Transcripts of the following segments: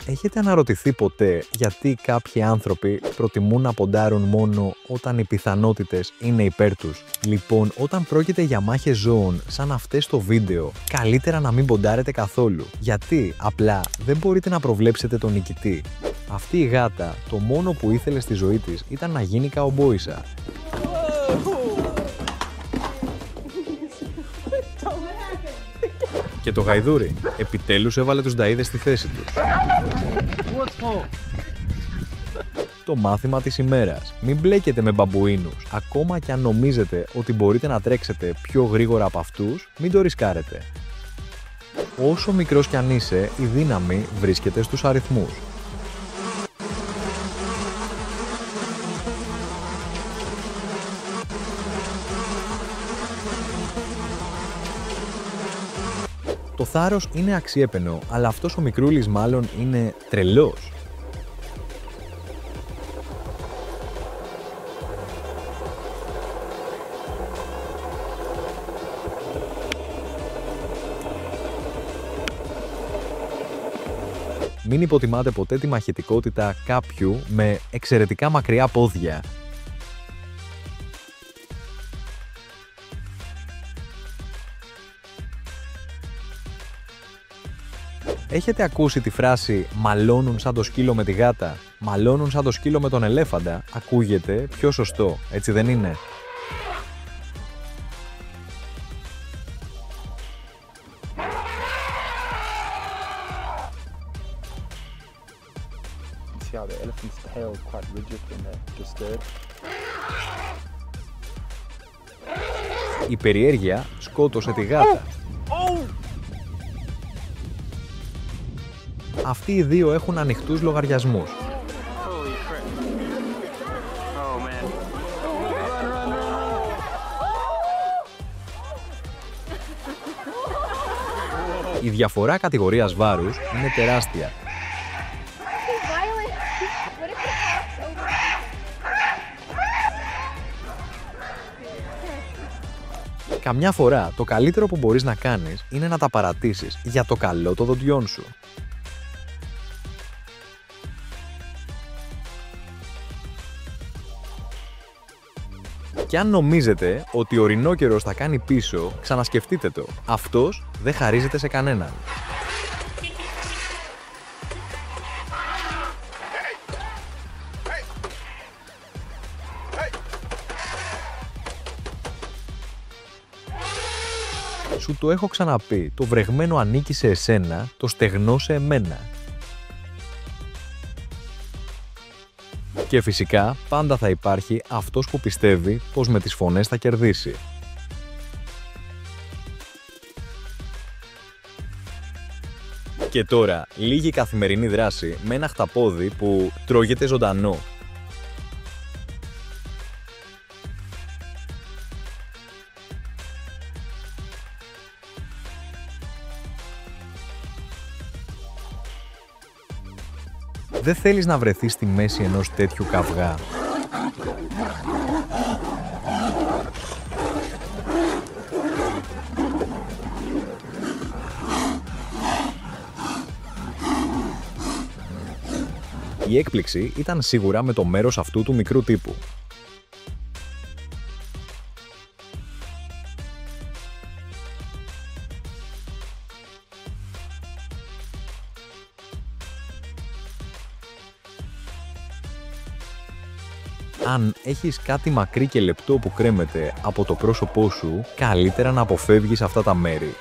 Έχετε αναρωτηθεί ποτέ γιατί κάποιοι άνθρωποι προτιμούν να ποντάρουν μόνο όταν οι πιθανότητες είναι υπέρ τους? Λοιπόν, όταν πρόκειται για μάχες ζώων σαν αυτές στο βίντεο, καλύτερα να μην ποντάρετε καθόλου. Γιατί απλά δεν μπορείτε να προβλέψετε τον νικητή. Αυτή η γάτα, το μόνο που ήθελε στη ζωή της ήταν να γίνει καουμπόισσα. Και το γαϊδούρι, επιτέλους έβαλε τους νταΐδες στη θέση τους. Το μάθημα της ημέρας. Μην μπλέκετε με μπαμπουίνους. Ακόμα και αν νομίζετε ότι μπορείτε να τρέξετε πιο γρήγορα από αυτούς, μην το ρισκάρετε. Όσο μικρός κι αν είσαι, η δύναμη βρίσκεται στους αριθμούς. Το θάρρος είναι αξιέπαινο, αλλά αυτός ο μικρούλης μάλλον είναι τρελός. Μην υποτιμάτε ποτέ τη μαχητικότητα κάποιου με εξαιρετικά μακριά πόδια. Έχετε ακούσει τη φράση «μαλώνουν σαν το σκύλο με τη γάτα», «μαλώνουν σαν το σκύλο με τον ελέφαντα»? Ακούγεται πιο σωστό, έτσι δεν είναι? Η περιέργεια σκότωσε τη γάτα. Αυτοί οι δύο έχουν ανοιχτούς λογαριασμούς. Η διαφορά κατηγορίας βάρους είναι τεράστια. Καμιά φορά το καλύτερο που μπορείς να κάνεις είναι να τα παρατήσεις για το καλό των δοντιών σου. Και αν νομίζετε ότι ο ρινόκερος θα κάνει πίσω, ξανασκεφτείτε το. Αυτός δεν χαρίζεται σε κανέναν. Σου το έχω ξαναπεί, το βρεγμένο ανήκει σε εσένα, το στεγνό σε εμένα. Και φυσικά πάντα θα υπάρχει αυτός που πιστεύει πως με τις φωνές θα κερδίσει. Και τώρα, λίγη καθημερινή δράση με ένα χταπόδι που τρώγεται ζωντανό. Δεν θέλεις να βρεθείς στη μέση ενός τέτοιου καυγά. Η έκπληξη ήταν σίγουρα με το μέρος αυτού του μικρού τύπου. Αν έχεις κάτι μακρύ και λεπτό που κρέμεται από το πρόσωπό σου, καλύτερα να αποφεύγεις αυτά τα μέρη.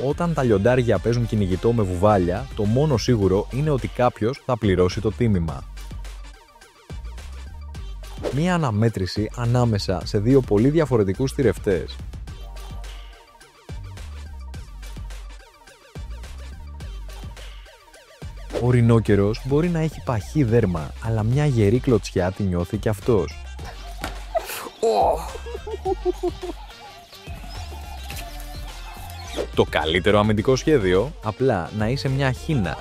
Όταν τα λιοντάρια παίζουν κυνηγητό με βουβάλια, το μόνο σίγουρο είναι ότι κάποιος θα πληρώσει το τίμημα. Μία αναμέτρηση ανάμεσα σε δύο πολύ διαφορετικούς θηρευτές. Ο ρινόκερος μπορεί να έχει παχύ δέρμα, αλλά μια γερή κλωτσιά τη νιώθει κι αυτός. Το καλύτερο αμυντικό σχέδιο, απλά να είσαι μια χίνα.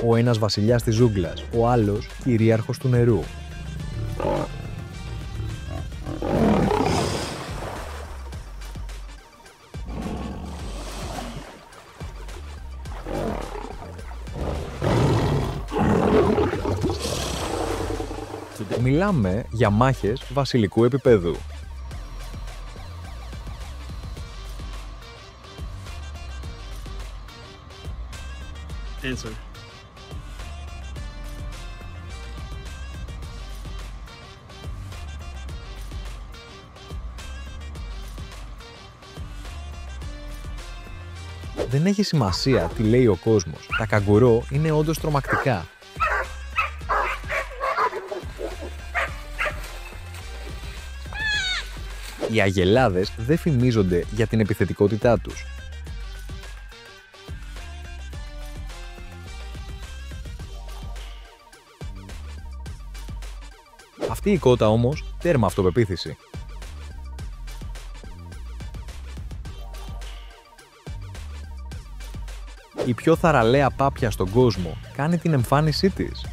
Ο ένας βασιλιάς της ζούγκλας, ο άλλος κυρίαρχος του νερού. Μιλάμε για μάχες βασιλικού επίπεδου. Answer. Δεν έχει σημασία τι λέει ο κόσμος. Τα καγκουρό είναι όντως τρομακτικά. Οι αγελάδες δεν φημίζονται για την επιθετικότητά τους. Αυτή η κότα όμως τέρμα αυτοπεποίθηση. Η πιο θαραλέα πάπια στον κόσμο κάνει την εμφάνισή της.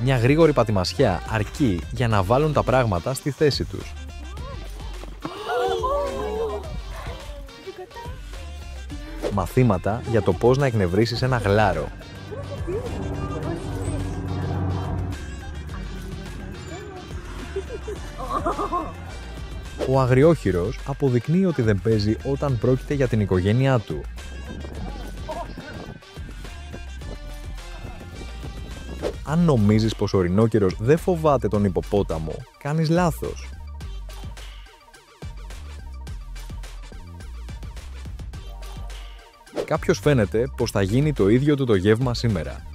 Μια γρήγορη πατημασιά αρκεί για να βάλουν τα πράγματα στη θέση τους. Μαθήματα για το πώς να εκνευρίσεις ένα γλάρο. Ο αγριόχειρος αποδεικνύει ότι δεν παίζει όταν πρόκειται για την οικογένειά του. Αν νομίζεις πως ο ρινόκερος δεν φοβάται τον ιπποπόταμο, κάνεις λάθος. Κάποιος φαίνεται πως θα γίνει το ίδιο του το γεύμα σήμερα.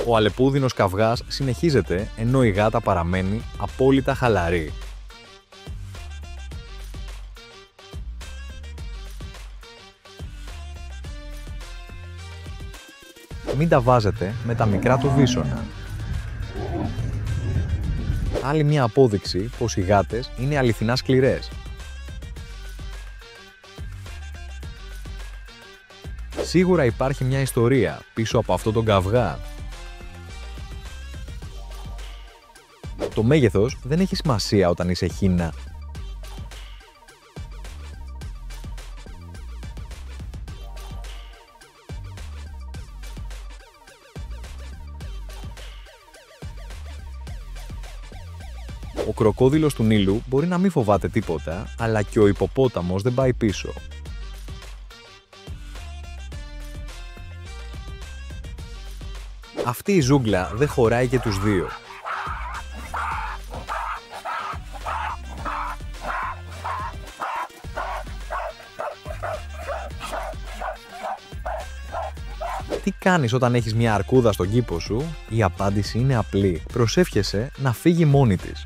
Ο αλεπούδινος καυγάς συνεχίζεται ενώ η γάτα παραμένει απόλυτα χαλαρή. Μην τα βάζετε με τα μικρά του βίσωνα. Άλλη μια απόδειξη πως οι γάτες είναι αληθινά σκληρές. Σίγουρα υπάρχει μια ιστορία πίσω από αυτό τον καυγά. Το μέγεθος δεν έχει σημασία όταν είσαι χίνα. Ο κροκόδιλος του Νείλου μπορεί να μην φοβάται τίποτα, αλλά και ο ιπποπόταμος δεν πάει πίσω. Αυτή η ζούγκλα δεν χωράει και τους δύο. Τι κάνεις όταν έχεις μια αρκούδα στον κήπο σου? Η απάντηση είναι απλή. Προσεύχεσαι να φύγει μόνη της.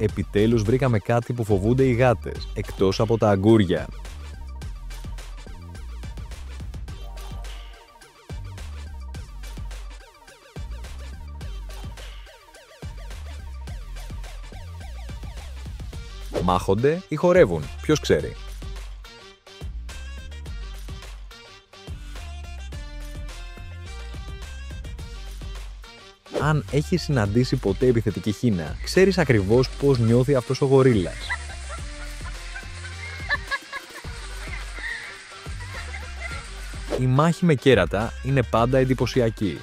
Επιτέλους βρήκαμε κάτι που φοβούνται οι γάτες, εκτός από τα αγκούρια. Μάχονται ή χορεύουν, ποιος ξέρει. Αν έχεις συναντήσει ποτέ επιθετική χίνα, ξέρεις ακριβώς πώς νιώθει αυτός ο γορίλας. Η μάχη με κέρατα είναι πάντα εντυπωσιακή.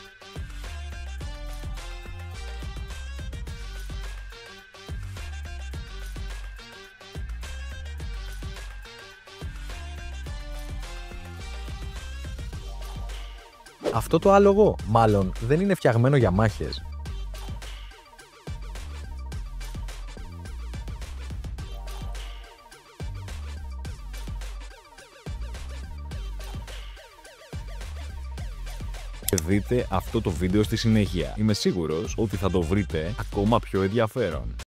Αυτό το άλογο, μάλλον, δεν είναι φτιαγμένο για μάχες. Δείτε αυτό το βίντεο στη συνέχεια. Είμαι σίγουρος ότι θα το βρείτε ακόμα πιο ενδιαφέρον.